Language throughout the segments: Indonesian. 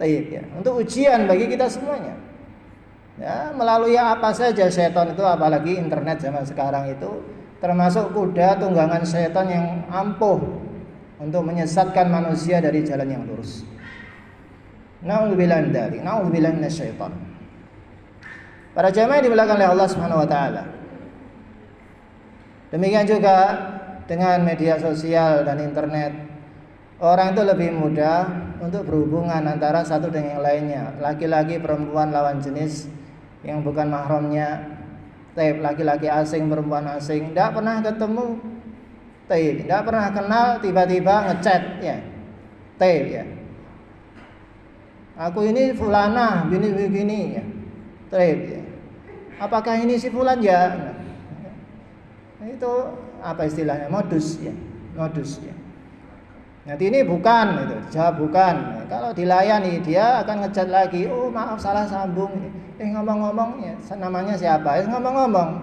Taib ya. Untuk ujian bagi kita semuanya. Ya, melalui apa saja setan itu, apalagi internet zaman sekarang itu termasuk kuda tunggangan setan yang ampuh untuk menyesatkan manusia dari jalan yang lurus. Na'udzubillah min dzalik, na'udzubillah minasyaitan. Para jamaah dimuliakan oleh Allah Subhanahu wa taala. Demikian juga dengan media sosial dan internet. Orang itu lebih mudah untuk berhubungan antara satu dengan yang lainnya. Laki-laki perempuan lawan jenis yang bukan mahramnya. Taib, laki-laki asing perempuan asing, tidak pernah ketemu. Taib, tidak pernah kenal, tiba-tiba ngechat ya. Taib ya. Aku ini fulana, begini ya. Taib ya. Apakah ini si fulan ya? Nah, itu apa istilahnya? Modus ya. Modus ya. Nanti ini bukan, itu jawab bukan. Nah, kalau dilayani dia akan ngechat lagi. Oh maaf salah sambung. Ngomong-ngomong ya, namanya siapa? Ngomong-ngomong.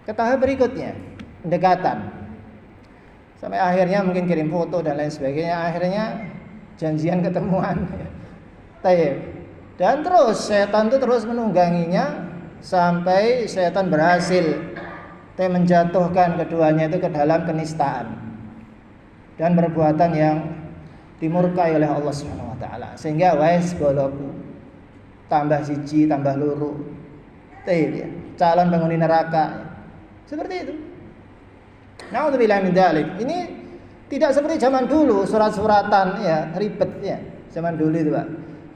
Ketahui berikutnya pendekatan. Sampai akhirnya mungkin kirim foto dan lain sebagainya. Akhirnya janjian ketemuan. Taib. Dan terus setan itu terus menungganginya sampai setan berhasil menjatuhkan keduanya itu ke dalam kenistaan dan perbuatan yang dimurkai oleh Allah Subhanahu wa taala. Sehingga wais boloku tambah siji tambah loro. Ya, calon penghuni neraka. Seperti itu. Na'udzubillah min dzalik. Ini tidak seperti zaman dulu surat-suratan ya, ribet ya. Zaman dulu itu, Pak.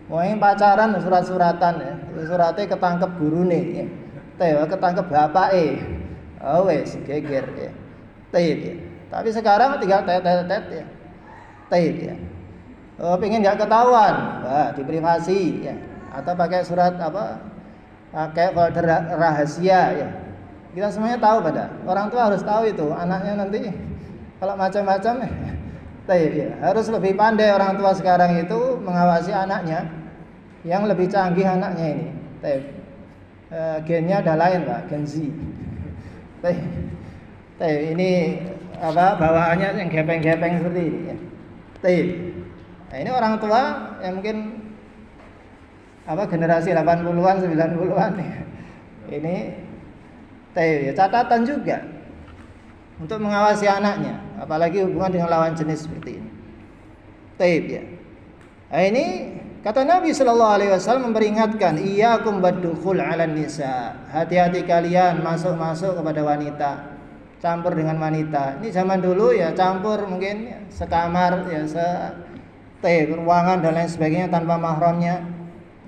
Mau yang pacaran surat-suratan ya. Suratnya ketangkep gurune ya. Ketangkep bapake. Oh wes geger ya. Ya. Tapi sekarang tinggal tet ya. Ya. Oh, pengen nggak ketahuan, wah di privasi ya. Atau pakai surat apa? Pakai folder rahasia ya. Kita semuanya tahu pada. Orang tua harus tahu itu anaknya nanti kalau macam-macam ya. Harus lebih pandai orang tua sekarang itu mengawasi anaknya yang lebih canggih anaknya ini. Gennya ada lain, Pak, Gen Z. Ini apa bawaannya yang gepeng-gepeng seperti ini ya. Nah, ini orang tua yang mungkin apa generasi 80-an 90-an ya. Ini ya, catatan juga untuk mengawasi anaknya, apalagi hubungan dengan lawan jenis seperti ini. Ya. Nah, ini kata Nabi sallallahu alaihi wasallam memperingatkan, iyyakum baddukhul 'alan nisa. Hati-hati kalian masuk-masuk kepada wanita, campur dengan wanita. Ini zaman dulu ya campur mungkin ya, sekamar ya ruangan dan lain sebagainya tanpa mahramnya.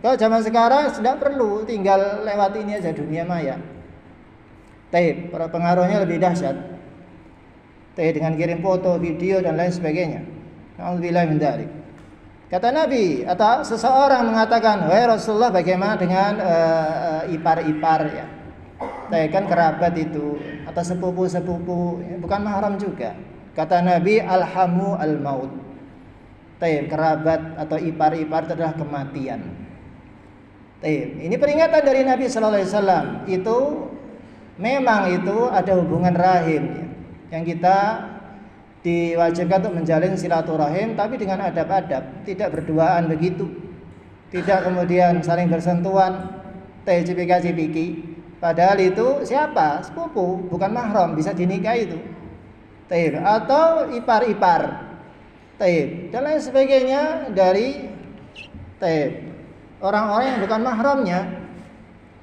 Kalau zaman sekarang tidak perlu, tinggal lewat ini aja dunia maya. Para pengaruhnya lebih dahsyat. Dengan kirim foto, video dan lain sebagainya. Alhamdulillah min dzalik. Kata Nabi atau seseorang mengatakan, wahai Rasulullah bagaimana dengan ipar-ipar ya. Kan kerabat itu atau sepupu-sepupu bukan mahram juga. Kata Nabi alhamu al-maut. Kerabat atau ipar-ipar itu adalah kematian. Ini peringatan dari Nabi sallallahu alaihi wasallam. Itu memang itu ada hubungan rahim ya, yang kita diwajibkan untuk menjalin silaturahim, tapi dengan adab-adab, tidak berduaan begitu, tidak kemudian saling bersentuhan, cipika-cipiki. Padahal itu siapa? Sepupu, bukan mahram, bisa dinikahi itu. Atau ipar-ipar, dan lain sebagainya dari orang-orang yang bukan mahramnya.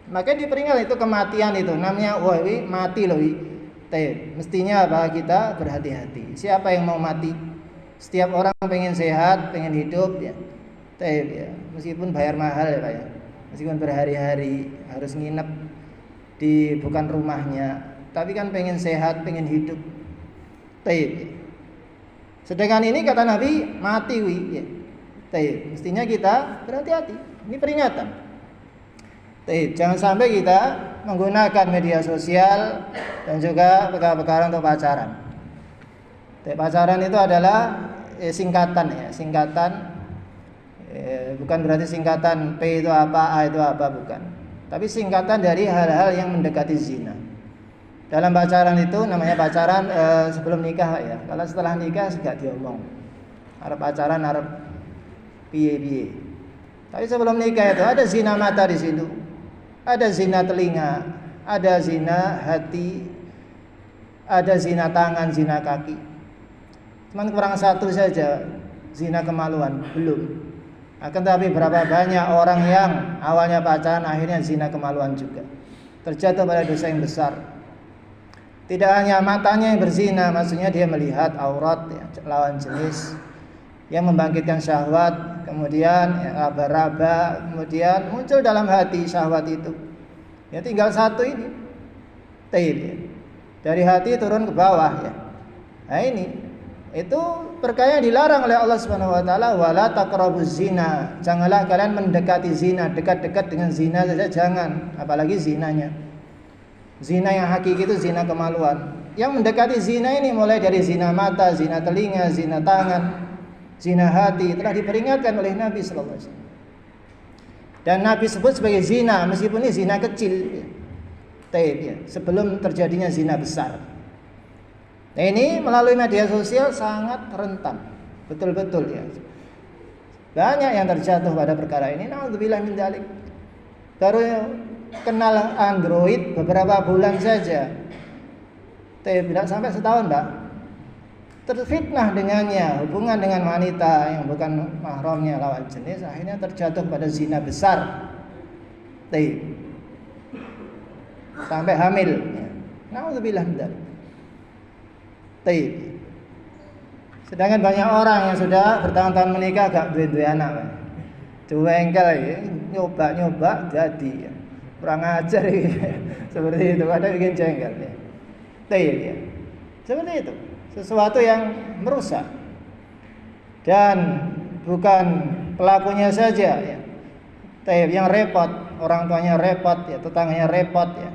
Maka diperingat itu kematian itu, namanya wah mati loh. Mestinya apa? Kita berhati-hati. Siapa yang mau mati? Setiap orang pengen sehat, pengen hidup ya. Ya. Meskipun bayar mahal ya Pak ya. Meskipun berhari-hari harus nginep di bukan rumahnya, tapi kan pengen sehat, pengen hidup. Sedangkan ini kata Nabi mati ya. Mestinya kita berhati-hati. Ini peringatan. Jangan sampai kita menggunakan media sosial dan juga perkara-perkara untuk pacaran. Pacaran itu adalah singkatan ya, singkatan bukan berarti singkatan P itu apa, A itu apa, bukan. Tapi singkatan dari hal-hal yang mendekati zina. Dalam pacaran itu namanya pacaran sebelum nikah ya. Kalau setelah nikah enggak diomong. Arep pacaran arep piye-piye. Tapi sebelum nikah itu ada zina mata di situ, ada zina telinga, ada zina hati, ada zina tangan, zina kaki. Cuman kurang satu saja, zina kemaluan, belum. Akan tetapi berapa banyak orang yang awalnya pacaran akhirnya zina kemaluan juga, terjatuh pada dosa yang besar. Tidak hanya matanya yang berzina, maksudnya dia melihat aurat ya, lawan jenis yang membangkitkan syahwat, kemudian ya, raba-raba, kemudian muncul dalam hati syahwat itu. Ya tinggal satu ini, taib ya. Dari hati turun ke bawah ya. Nah ini itu perkara yang dilarang oleh Allah Subhanahu wa taala, wala taqrabuz zina. Janganlah kalian mendekati zina, dekat-dekat dengan zina saja jangan, apalagi zinanya. Zina yang hakiki itu zina kemaluan. Yang mendekati zina ini mulai dari zina mata, zina telinga, zina tangan, zina hati, telah diperingatkan oleh Nabi sallallahu alaihi wasallam. Dan Nabi sebut sebagai zina meskipun ini zina kecil. Taib ya, sebelum terjadinya zina besar. Nah ini melalui media sosial sangat rentan. Betul-betul ya. Banyak yang terjatuh pada perkara ini. Nauzubillah min dzalik. Baru kenal Android beberapa bulan saja. Tidak sampai setahun, Mbak. Terfitnah dengannya, hubungan dengan wanita yang bukan mahramnya lawan jenis, akhirnya terjatuh pada zina besar. Sampai hamil. Nauzubillah min dzalik. Sedangkan banyak orang yang sudah bertahun-tahun menikah gak duwe anak. Cuengkel ya, nyoba jadi. Kurang ajar ya. Seperti itu, ada bikin jengkel ya. Ya. Seperti itu. Sesuatu yang merusak. Dan bukan pelakunya saja ya. Yang repot, orang tuanya repot ya, tetangganya repot ya.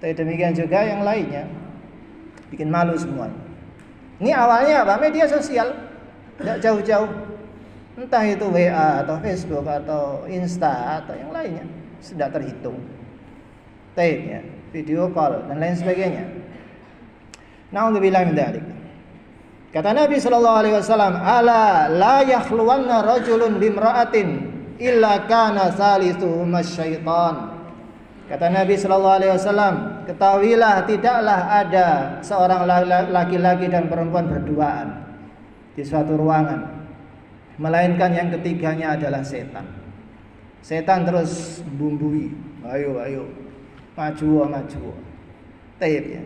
Demikian juga yang lainnya. Bikin malu semuanya. Ini awalnya apa? Media sosial. Tidak jauh-jauh. Entah itu WA atau Facebook atau Insta atau yang lainnya. Sudah terhitung. Ya, video call dan lain sebagainya. Na'udzubillahi min dzalik. Kata Nabi sallallahu alaihi wasallam, "Ala la yakhluwanna rajulun bimra'atin illa kana salisuhuma syaitan." Kata Nabi sallallahu alaihi wasallam, ketahuilah tidaklah ada seorang laki-laki dan perempuan berduaan di suatu ruangan, melainkan yang ketiganya adalah setan. Setan terus bumbui, ayo, maju. Taib ya.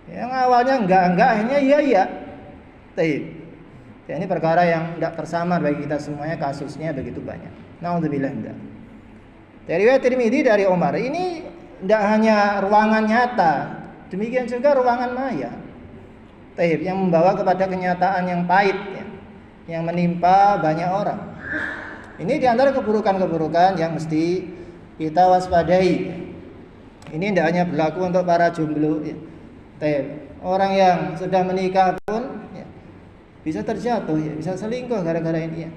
Yang awalnya enggak, akhirnya iya. Taib. Ya, ini perkara yang tidak tersamar bagi kita semuanya, kasusnya begitu banyak. Nauzubillah min dzalik. Dari riwayat Tirmidzi dari Umar, ini tidak hanya ruangan nyata, demikian juga ruangan maya. Taib yang membawa kepada kenyataan yang pahit ya, yang menimpa banyak orang. Ini diantara keburukan-keburukan yang mesti kita waspadai. Ini tidak hanya berlaku untuk para jomblo ya. Orang yang sudah menikah pun ya, bisa terjatuh ya, bisa selingkuh gara-gara ini ya.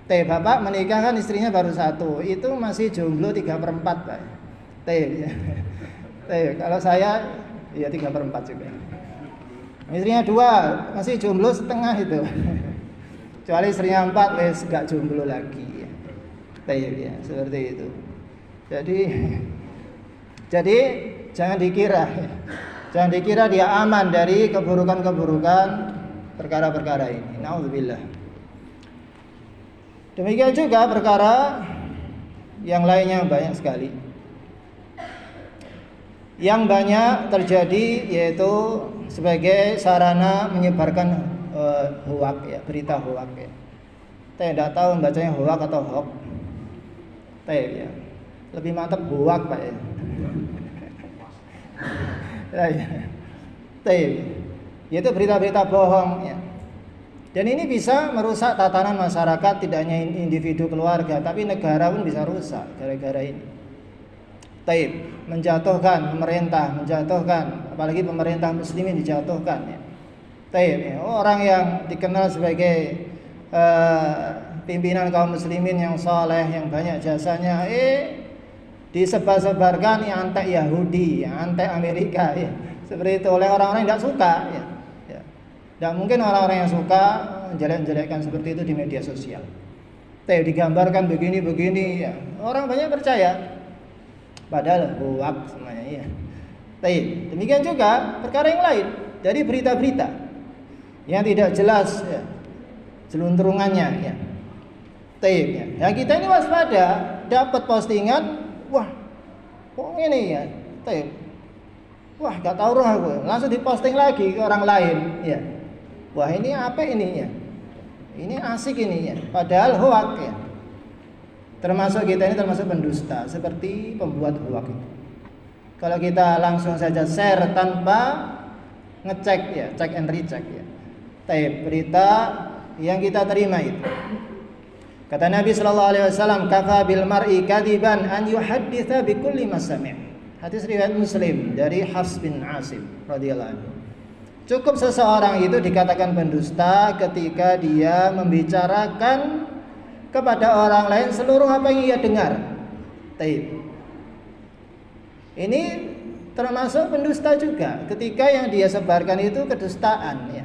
Bapak menikah kan istrinya baru satu, itu masih jomblo 3/4 Pak. Ya. Kalau saya ya 3/4 juga. Istrinya 2 masih jomblo setengah itu. Kecuali istrinya 4 wes gak jomblo lagi ya. Ya, seperti itu. Jadi jangan dikira ya. Jangan dikira dia aman dari keburukan-keburukan perkara-perkara ini. Nauzubillah. Demikian juga perkara yang lainnya banyak sekali. Yang banyak terjadi yaitu sebagai sarana menyebarkan hoak ya, berita hoak ya. Saya tidak tahu bacanya hoak atau hoax. Ya. Lebih mantap hoak Pak ya. Yaitu berita-berita bohong ya. Dan ini bisa merusak tatanan masyarakat, tidak hanya individu keluarga, tapi negara pun bisa rusak gara-gara ini. Menjatuhkan pemerintah, apalagi pemerintah muslimin dijatuhkan ya. Orang yang dikenal sebagai pimpinan kaum muslimin yang saleh, yang banyak jasanya, disebar-sebarkan yang anti Yahudi, yang anti Amerika ya. Seperti itu oleh orang-orang yang tidak suka ya. Tidak mungkin orang-orang yang suka menjelek-jelekkan seperti itu di media sosial. digambarkan begini-begini ya. Orang banyak percaya. Padahal hoax semuanya ya. Demikian juga perkara yang lain dari berita-berita yang tidak jelas ya, jelunturungannya ya. Ya kita ini waspada, dapat postingan, wah kok ini ya, wah gak tahu roh aku, langsung diposting lagi ke orang lain ya. Wah ini apa ini ya? Ini asik ini ya, padahal hoak ya. Termasuk kita ini termasuk pendusta, seperti pembuat hoak itu. Kalau kita langsung saja share tanpa ngecek ya, check and recheck ya. Berita yang kita terima itu. Kata Nabi sallallahu alaihi wasallam, "Kafa bil mar'i kadiban an yuhadditsa bi kulli ma sami'." Hadis riwayat Muslim dari Hafs bin Asim radhiyallahu anhu. Cukup seseorang itu dikatakan pendusta ketika dia membicarakan kepada orang lain seluruh apa yang ia dengar. Ini termasuk pendusta juga ketika yang dia sebarkan itu kedustaan ya.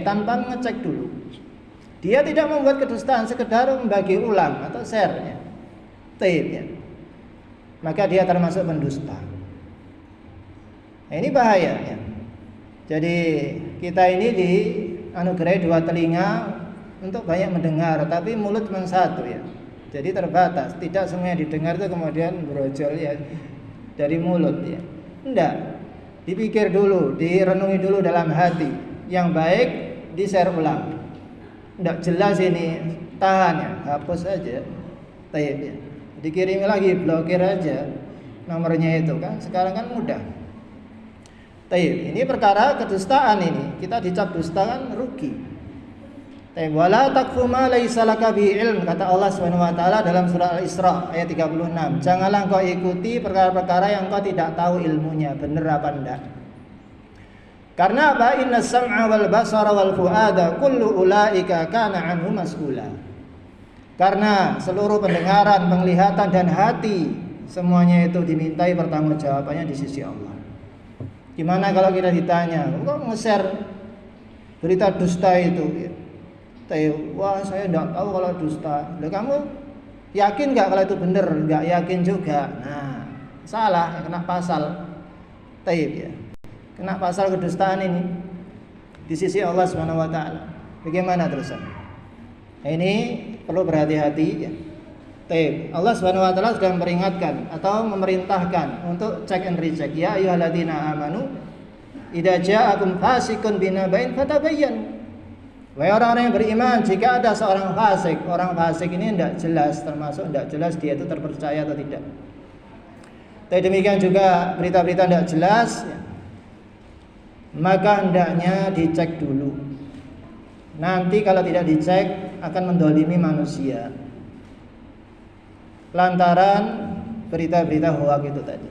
Tanpa ngecek dulu. Dia tidak membuat kedustaan, sekedar membagi ulang atau share ya. Ya. Maka dia termasuk pendusta. Nah, ini bahaya ya. Jadi kita ini dianugerahi 2 telinga untuk banyak mendengar, tapi mulut cuma 1 ya. Jadi terbatas, tidak semua yang didengar itu kemudian brojol ya dari mulut ya. Enggak. Dipikir dulu, direnungi dulu dalam hati. Yang baik di-share ulang. Enggak jelas ini, tahan ya, hapus aja. Ya. Dikirimi lagi, blokir aja nomornya itu kan. Sekarang kan mudah. Ini perkara kedustaan ini. Kita dicap dusta kan rugi. Wala taqfu ma laisa laka bi ilm, kata Allah Subhanahu wa taala dalam surah Al-Isra ayat 36. Janganlah kau ikuti perkara-perkara yang kau tidak tahu ilmunya, benar apa enggak. Karena apa? Innas sam'a wal basara wal fuada kullu ulaika kana anhu mas'ula. Karena seluruh pendengaran, penglihatan dan hati semuanya itu dimintai pertanggungjawabannya di sisi Allah. Gimana kalau kita ditanya, kok nge-share berita dusta itu? Wah saya tidak tahu kalau dusta. Loh, kamu yakin nggak kalau itu benar? Nggak yakin juga. Nah, salah, kena pasal. Ya. Kena pasal kedustaan ini di sisi Allah Subhanahu wa taala. Bagaimana terusan? Ini perlu berhati-hati ya. Allah Subhanahu wa taala sudah memperingatkan atau memerintahkan untuk check and recheck. Ya ayyuhalladzina amanu idza ja'akum fasiqun binaba'in fatabayyanu. Wahai orang-orang yang beriman, jika ada seorang fasik, orang fasik ini tidak jelas, termasuk tidak jelas dia itu terpercaya atau tidak. Tapi demikian juga berita-berita tidak jelas ya, maka hendaknya dicek dulu. Nanti kalau tidak dicek akan mendolimi manusia lantaran berita-berita hoak itu tadi.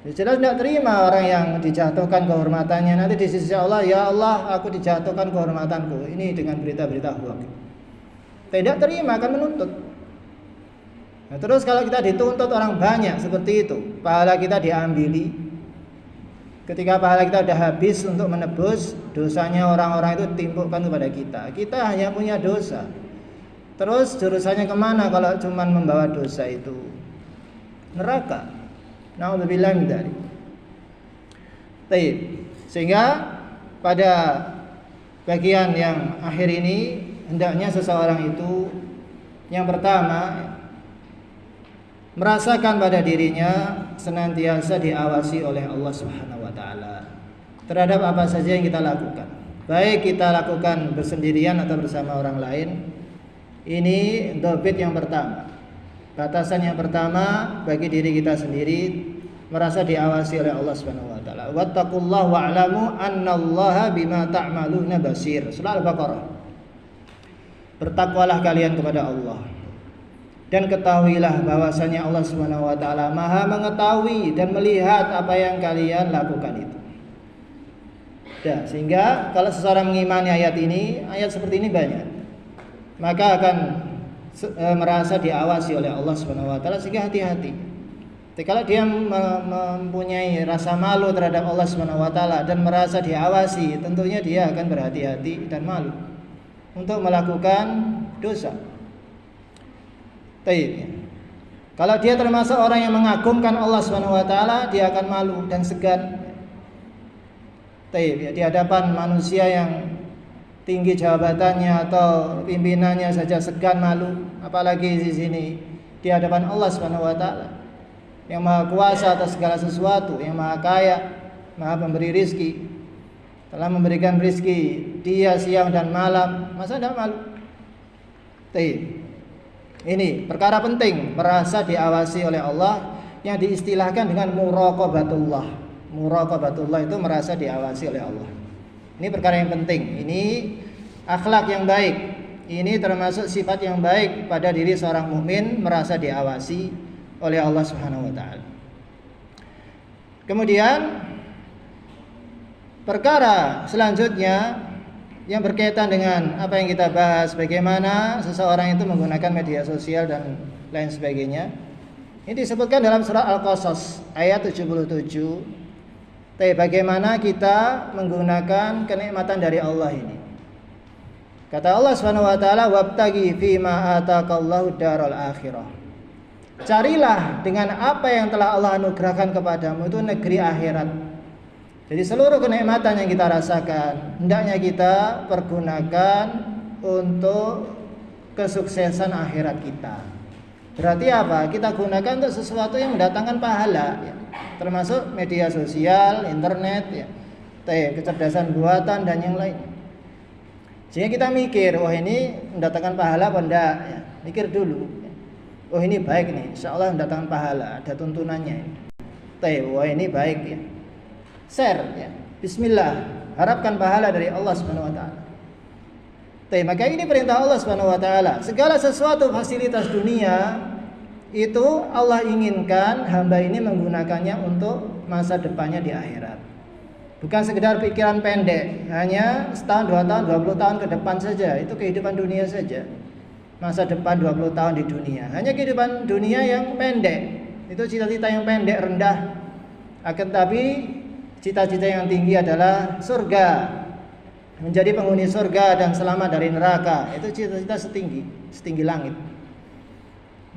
Jelas tidak terima orang yang dijatuhkan kehormatannya nanti di sisi Allah, ya Allah aku dijatuhkan kehormatanku ini dengan berita-berita hoak. Tidak terima, akan menuntut. Nah, terus kalau kita dituntut orang banyak seperti itu, pahala kita diambili. Ketika pahala kita sudah habis untuk menebus dosanya orang-orang itu ditimpukkan kepada kita. Kita hanya punya dosa. Terus jurusannya kemana kalau cuma membawa dosa itu? Neraka. Na'udzubillah min dzalik. Sehingga pada bagian yang akhir ini hendaknya seseorang itu yang pertama merasakan pada dirinya senantiasa diawasi oleh Allah Subhanahu wa taala terhadap apa saja yang kita lakukan. Baik kita lakukan bersendirian atau bersama orang lain. Ini dobit yang pertama. Batasan yang pertama bagi diri kita sendiri merasa diawasi oleh Allah Subhanahu wa taala. Wattaqullaha wa'lamu annallaha bima ta'maluna basir. Surah Al-Baqarah. Bertakwalah kalian kepada Allah. Dan ketahuilah bahwasanya Allah Subhanahu wa taala Maha mengetahui dan melihat apa yang kalian lakukan itu. Sehingga kalau seseorang mengimani ayat ini, ayat seperti ini banyak, maka akan merasa diawasi oleh Allah Subhanahu wa taala sehingga hati-hati. Kalau dia mempunyai rasa malu terhadap Allah Subhanahu wa taala dan merasa diawasi, tentunya dia akan berhati-hati dan malu untuk melakukan dosa. Taib. Kalau dia termasuk orang yang mengagumkan Allah Subhanahu wa taala, dia akan malu dan segan. Taib, ya, di hadapan manusia yang tinggi jabatannya atau pimpinannya saja segan malu, apalagi di sini di hadapan Allah Subhanahu wa taala yang Maha Kuasa atas segala sesuatu, yang Maha Kaya, Maha Pemberi rizki, telah memberikan rizki dia siang dan malam, masa tidak malu? Taib. Ini perkara penting, merasa diawasi oleh Allah yang diistilahkan dengan muraqabatullah. Muraqabatullah itu merasa diawasi oleh Allah. Ini perkara yang penting. Ini akhlak yang baik. Ini termasuk sifat yang baik pada diri seorang mukmin, merasa diawasi oleh Allah Subhanahu wa taala. Kemudian perkara selanjutnya yang berkaitan dengan apa yang kita bahas, bagaimana seseorang itu menggunakan media sosial dan lain sebagainya. Ini disebutkan dalam surah Al-Qasas ayat 77. Bagaimana kita menggunakan kenikmatan dari Allah ini. Kata Allah Subhanahu wa taala, "Wabtaghi fima ataqallahu daral akhirah." Carilah dengan apa yang telah Allah anugerahkan kepadamu itu negeri akhirat. Jadi seluruh kenikmatan yang kita rasakan hendaknya kita pergunakan untuk kesuksesan akhirat kita. Berarti apa? Kita gunakan untuk sesuatu yang mendatangkan pahala, ya. Termasuk media sosial, internet, ya. Kecerdasan buatan dan yang lain. Sehingga kita mikir, wah ini mendatangkan pahala apa enggak? Ya. Mikir dulu. Ya. Oh ini baik nih, insya Allah mendatangkan pahala, ada tuntunannya. Wah ini baik ya. Share ya. Bismillah, harapkan pahala dari Allah Subhanahu wa taala. Maka ini perintah Allah Subhanahu wa taala. Segala sesuatu fasilitas dunia itu Allah inginkan hamba ini menggunakannya untuk masa depannya di akhirat. Bukan sekedar pikiran pendek, hanya setahun, 2 tahun, 20 tahun ke depan saja. Itu kehidupan dunia saja. Masa depan 20 tahun di dunia. Hanya kehidupan dunia yang pendek. Itu cita-cita yang pendek, rendah. Akan tapi cita-cita yang tinggi adalah surga, menjadi penghuni surga dan selamat dari neraka. Itu cita-cita setinggi langit.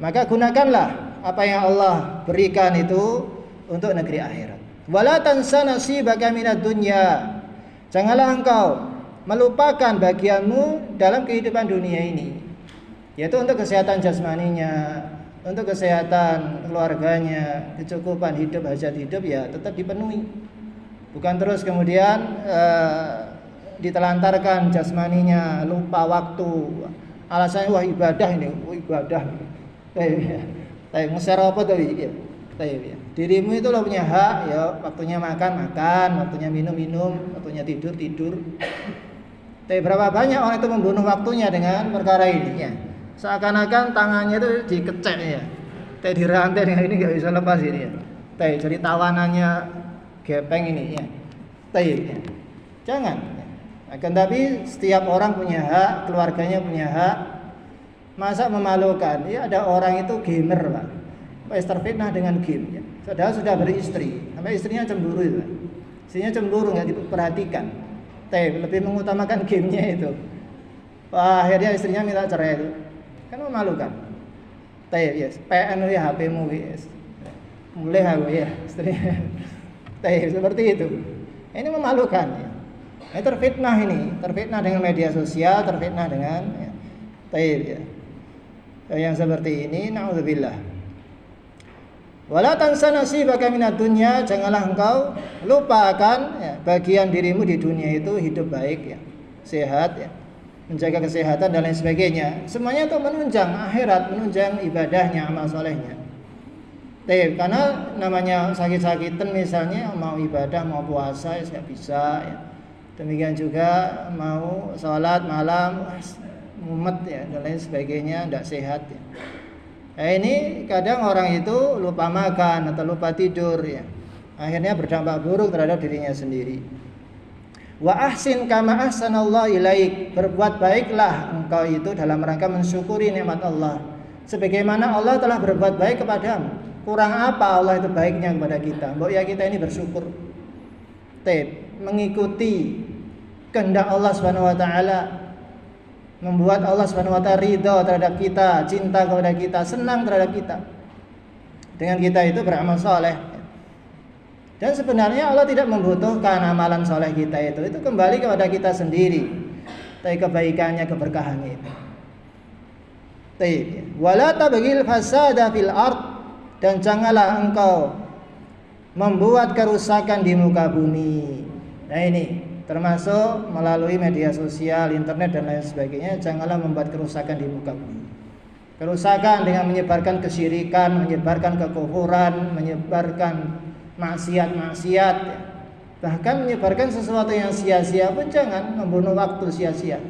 Maka gunakanlah apa yang Allah berikan itu untuk negeri akhirat. Wala tansa nasibaka minad dunya. Janganlah engkau melupakan bagianmu dalam kehidupan dunia ini, yaitu untuk kesehatan jasmaninya, untuk kesehatan keluarganya, kecukupan hidup, hajat hidup ya tetap dipenuhi. Bukan terus kemudian ditelantarkan jasmaninya, lupa waktu. Alasannya wah ibadah ini, ibadah. Ngeser apa tuh ya? Dirimu itu lo punya hak, ya waktunya makan, waktunya minum, waktunya tidur. Tapi berapa banyak orang itu membunuh waktunya dengan perkara ini ya. Seakan-akan tangannya itu dikecek ya. Dirantai dengan ini nggak bisa lepas ini ya. Jadi tawanannya gepeng ini ya. Ya. Jangan. Akan tapi setiap orang punya hak, keluarganya punya hak. Masa memalukan? Ya ada orang itu gamer, Pak. Terfitnah dengan game ya. Saudara sudah beristri, sampai istrinya cemburu itu. Istrinya cemburu nggak diperhatikan. Lebih mengutamakan gamenya itu. Wah, akhirnya istrinya minta cerai itu. Kan memalukan. Yes, PN ya HP-mu yes. Mulai aku ya, istrinya. Seperti itu. Ini memalukan ya. Ini terfitnah dengan media sosial, terfitnah dengan ya. Yang seperti ini naudzubillah. Wala tansa nasibaka minad dunya, janganlah engkau lupakan ya, bagian dirimu di dunia itu hidup baik ya, sehat ya, menjaga kesehatan dan lain sebagainya. Semuanya untuk menunjang akhirat, menunjang ibadahnya, amal solehnya. Karena namanya sakit-sakitan misalnya mau ibadah, mau puasa ya nggak bisa ya. Demikian juga mau sholat malam, mumet ya dan lain sebagainya, tidak sehat ya. Ini kadang orang itu lupa makan atau lupa tidur ya. Akhirnya berdampak buruk terhadap dirinya sendiri. Wa ahsin kama ahsanallahu ilaik. Berbuat baiklah engkau itu dalam rangka mensyukuri nikmat Allah. Sebagaimana Allah telah berbuat baik kepadamu. Kurang apa Allah itu baiknya kepada kita? Mbok ya kita ini bersyukur. Mengikuti kehendak Allah Subhanahu wa taala. membuat Allah Subhanahu wa taala ridha terhadap kita, cinta kepada kita, senang terhadap kita. Dengan kita itu beramal soleh. Dan sebenarnya Allah tidak membutuhkan amalan soleh kita itu kembali kepada kita sendiri. Tapi kebaikannya, keberkahannya itu. Wala tabghil fasada fil ard, dan janganlah engkau membuat kerusakan di muka bumi. Nah ini termasuk melalui media sosial, internet dan lain sebagainya. Janganlah membuat kerusakan di muka bumi. Kerusakan dengan menyebarkan kesyirikan, menyebarkan kekufuran, menyebarkan maksiat-maksiat, bahkan menyebarkan sesuatu yang sia-sia pun jangan. Membunuh waktu sia-sia.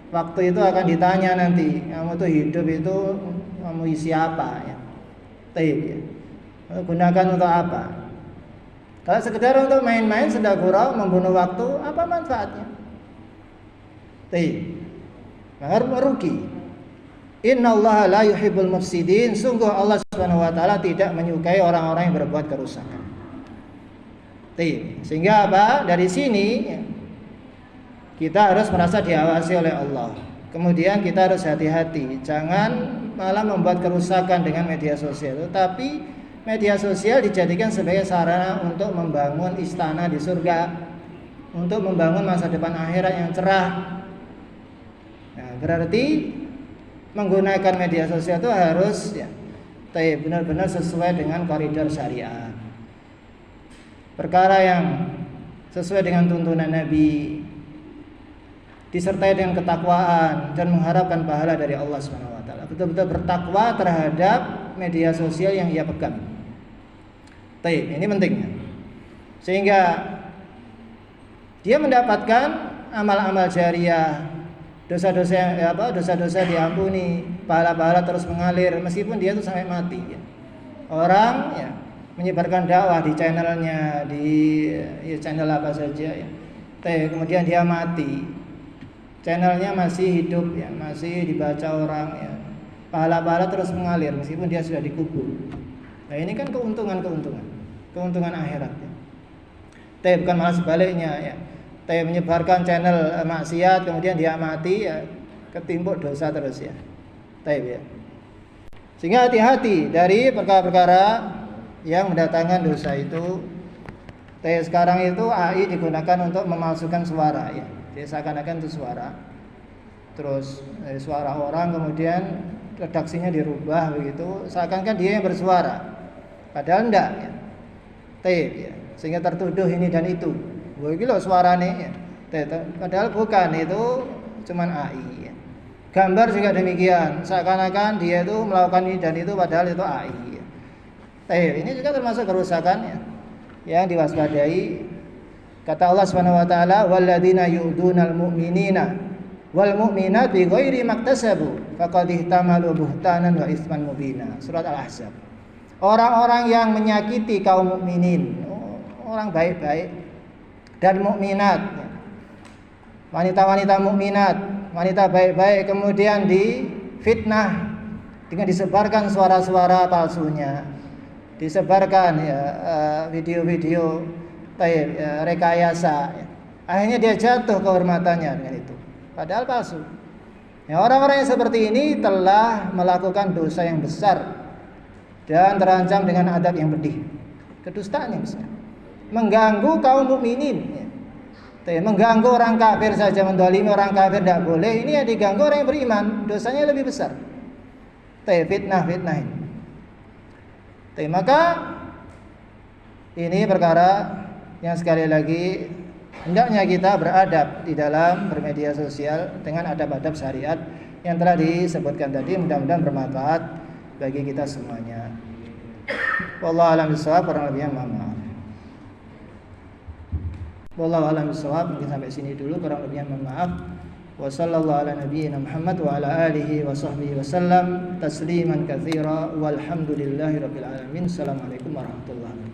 Waktu itu akan ditanya nanti, kamu tuh hidup itu kamu isi apa ya? Gunakan untuk apa? Kalau sekedar untuk main-main sedang gurau, membunuh waktu, apa manfaatnya? Merugi. Innallaha la yuhibbul mufsidin. Sungguh Allah Subhanahu wa taala tidak menyukai orang-orang yang berbuat kerusakan. Sehingga apa? Dari sini kita harus merasa diawasi oleh Allah. Kemudian kita harus hati-hati, jangan malah membuat kerusakan dengan media sosial. Tapi media sosial dijadikan sebagai sarana untuk membangun istana di surga, untuk membangun masa depan akhirat yang cerah. Nah, berarti menggunakan media sosial itu harus benar-benar sesuai dengan koridor syariat. Perkara yang sesuai dengan tuntunan Nabi, disertai dengan ketakwaan dan mengharapkan pahala dari Allah Subhanahu wa taala. Betul-betul bertakwa terhadap media sosial yang ia pegang. Ini pentingnya. Sehingga dia mendapatkan amal-amal jariah, dosa-dosa diampuni, pahala-pahala terus mengalir meskipun dia itu sampai mati. Orang menyebarkan dakwah di channelnya, di channel apa saja kemudian dia mati, channelnya masih hidup masih dibaca orang pahala-pahala terus mengalir meskipun dia sudah dikubur. Nah ini kan keuntungan akhirat. Bukan malah sebaliknya menyebarkan channel maksiat kemudian dia mati ketimbuk dosa terus Sehingga hati-hati dari perkara-perkara yang mendatangkan dosa itu. Sekarang itu AI digunakan untuk memalsukan suara Jadi seakan-akan itu suara. Terus suara orang kemudian redaksinya dirubah begitu, seakan-akan dia yang bersuara. Padahal enggak Sehingga tertuduh ini dan itu. Ini loh suaranya padahal bukan, itu cuman AI. Gambar juga demikian, seakan-akan dia itu melakukan ini dan itu padahal itu AI. Ini juga termasuk kerusakan yang diwaspadai. Kata Allah Subhanahu wa taala, walladzina yu'dunal mu'minina wal mu'minat bighairi maktasabu faqad ihtamalu buhtanan wa itsman mubina. Surat Al-Ahzab. Orang-orang yang menyakiti kaum mukminin, orang baik-baik dan mukminat, wanita-wanita mukminat, wanita baik-baik, kemudian difitnah dengan disebarkan suara-suara palsunya, disebarkan video-video rekayasa, akhirnya dia jatuh kehormatannya dengan itu, padahal palsu. Orang-orang yang seperti ini telah melakukan dosa yang besar dan terancam dengan adab yang pedih, kedustaan yang besar. Mengganggu kaum mukminin, mengganggu orang kafir saja, mendolimi orang kafir tidak boleh. Ini yang diganggu orang yang beriman, dosanya lebih besar. Fitnah ini. Maka ini perkara yang sekali lagi hendaknya kita beradab di dalam bermedia sosial dengan adab-adab syariat yang telah disebutkan tadi. Mudah-mudahan bermanfaat bagi kita semuanya. Wallahu a'lam bishawab, kurang lebihnya mohon maaf. Wallahu a'lam bishawab, mungkin sampai sini dulu, kurang lebihnya mohon maaf. Wa sallallahu ala nabiyyina Muhammad wa ala alihi wa sahbihi wasallam tasliman katsira walhamdulillahi rabbil alamin. Assalamualaikum warahmatullahi wabarakatuh.